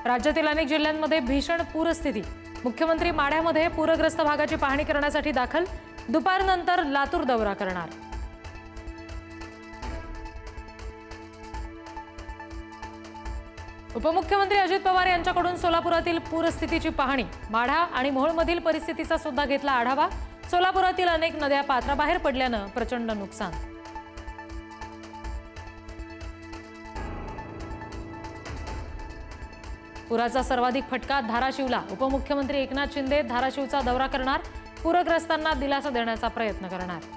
राज्यातील अनेक जिल्ह्यांमध्ये भीषण पूरस्थिती। मुख्यमंत्री माढ्यामध्ये पूरग्रस्त भागाची पाहणी करण्यासाठी दाखल, दुपारनंतर लातूर दौरा करणार। उपमुख्यमंत्री अजित पवार यांच्याकडून सोलापुरातील पूरस्थितीची पाहणी, माढा आणि मोहोळमधील परिस्थितीचा सुद्धा घेतला आढावा। सोलापुरातील अनेक नद्या पात्राबाहेर पडल्यानं प्रचंड नुकसान। पुराचा सर्वाधिक फटका धाराशिवला। उपमुख्यमंत्री एकनाथ शिंदे धाराशिवचा दौरा करणार, पूरग्रस्तांना दिलासा देण्याचा प्रयत्न करणार।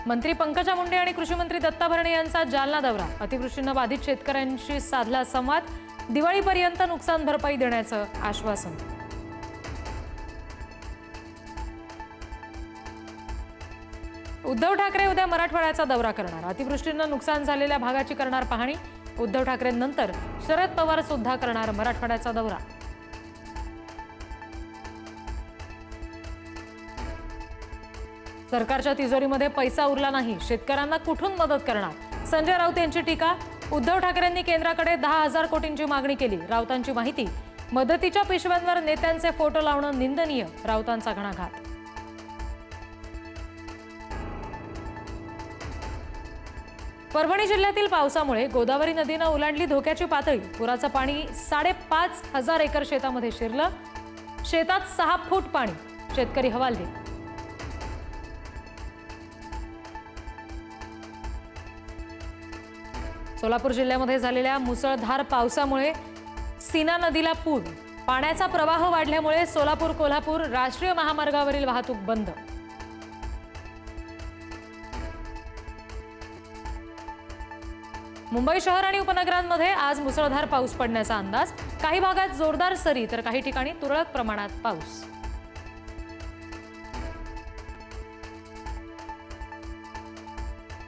मंत्री पंकजा मुंडे आणि कृषी मंत्री दत्ता भरणे यांचा जालना दौरा। अतिवृष्टीनं बाधित शेतकऱ्यांशी साधला संवाद, दिवाळीपर्यंत नुकसान भरपाई देण्याचं आश्वासन। उद्धव ठाकरे उद्या मराठवाड्याचा दौरा करणार। अतिवृष्टीनं नुकसान झालेल्या भागाची करणार पाहणी। उद्धव ठाकरेंनंतर शरद पवार सुद्धा करणार मराठवाड्याचा दौरा। सरकारच्या तिजोरीमध्ये पैसा उरला नाही, शेतकऱ्यांना कुठून मदत करणार? संजय राऊत यांची टीका। उद्धव ठाकरेंनी केंद्राकडे 10,000 कोटींची मागणी केली। राऊतांची माहिती, मदतीच्या पिशव्यांवर नेत्यांचे फोटो लावणं निंदनीय। राऊतांचा घणाघात। परभणी जिल्ह्यातील पावसामुळे गोदावरी नदीनं ओलांडली धोक्याची पातळी। पुराचं पाणी 5,500 एकर शेतामध्ये शिरलं। शेतात 6 फूट पाणी, शेतकरी हवालदिल। सोलापूर जिल्ह्यामध्ये झालेल्या मुसळधार पावसामुळे सीना नदीला पूर। पाण्याचा प्रवाह वाढल्यामुळे सोलापूर कोल्हापूर राष्ट्रीय महामार्गावरील वाहतूक बंद। मुंबई शहर आणि उपनगरांमध्ये आज मुसळधार पाऊस पडण्याचा अंदाज। काही भागात जोरदार सरी तर काही ठिकाणी तुरळक प्रमाणात पाऊस।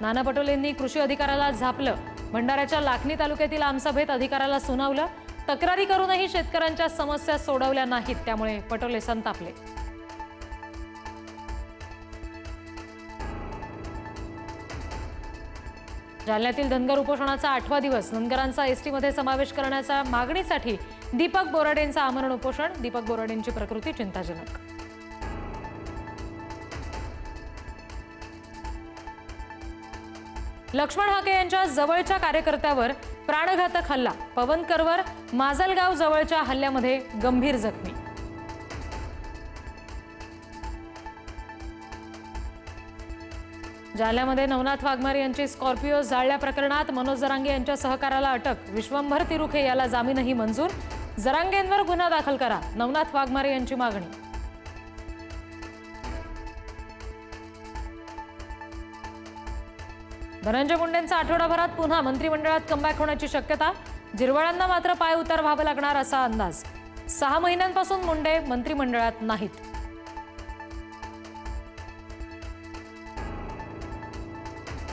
नाना पटोलेंनी कृषी अधिकाऱ्याला झापलं। भंडाऱ्याच्या लाखनी तालुक्यातील आमसभेत अधिकाऱ्याला सुनावलं। तक्रारी करूनही शेतकऱ्यांच्या समस्या सोडवल्या नाहीत, त्यामुळे पटोले संतापले। जालन्यातील धनगर उपोषणाचा 8वा दिवस। धनगरांचा एसटीमध्ये समावेश करण्याच्या मागणीसाठी दीपक बोराडेंचं आमरण उपोषण। दीपक बोराडेंची प्रकृती चिंताजनक। लक्ष्मण हाके यांच्या जवळच्या कार्यकर्त्यावर प्राणघातक हल्ला। पवन करवर माजलगाव जवळच्या हल्ल्यामध्ये गंभीर जखमी। जालन्यामध्ये नवनाथ वाघमारे यांची स्कॉर्पिओ जाळल्या प्रकरणात मनोज जरांगे यांच्या सहकाऱ्याला अटक। विश्वंभर तिरुखे याला जामीनही मंजूर। जरांगेंवर गुन्हा दाखल करा, नवनाथ वाघमारे यांची मागणी। धनंजय मुंडेंचा आठवडाभरात पुन्हा मंत्रिमंडळात कमबॅक होण्याची शक्यता। जिरवाळांना मात्र पाय उतार व्हावा लागणार असा अंदाज। 6 महिन्यांपासून मुंडे मंत्रिमंडळात नाहीत।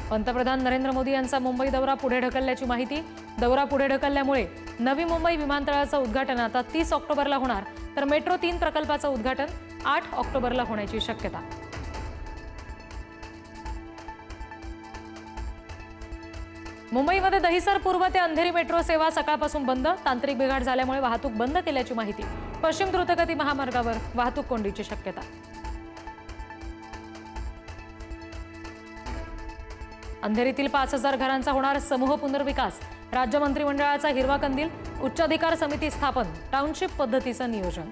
पंतप्रधान नरेंद्र मोदी यांचा मुंबई दौरा पुढे ढकलल्याची माहिती। दौरा पुढे ढकलल्यामुळे नवी मुंबई विमानतळाचं उद्घाटन आता 30 ऑक्टोबरला होणार, तर मेट्रो 3 प्रकल्पाचं उद्घाटन 8 ऑक्टोबरला होण्याची शक्यता। मुंबईमध्ये दहिसर पूर्व ते अंधेरी मेट्रो सेवा सकाळपासून बंद। तांत्रिक बिघाड झाल्यामुळे वाहतूक बंद केल्याची माहिती। पश्चिम द्रुतगती महामार्गावर वाहतूक कोंडीची शक्यता। अंधेरीतील 5,000 घरांचा होणार समूह पुनर्विकास। राज्य मंत्रिमंडळाचा हिरवा कंदील। उच्चाधिकार समिती स्थापन। टाउनशिप पद्धतीचं नियोजन।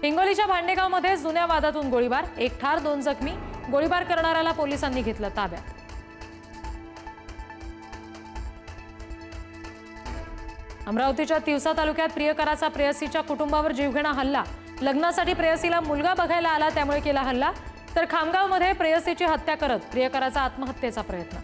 हिंगोलीच्या भांडेगावमध्ये जुन्या वादातून गोळीबार। 1 ठार 2 जखमी। गोळीबार करणाऱ्याला पोलिसांनी घेतलं ताब्यात। अमरावतीच्या तिवसा तालुक्यात प्रियकराचा प्रेयसीच्या कुटुंबावर जीवघेणा हल्ला। लग्नासाठी प्रेयसीला मुलगा बघायला आला, त्यामुळे केला हल्ला। तर खामगावमध्ये प्रेयसीची हत्या करत प्रियकराचा आत्महत्येचा प्रयत्न।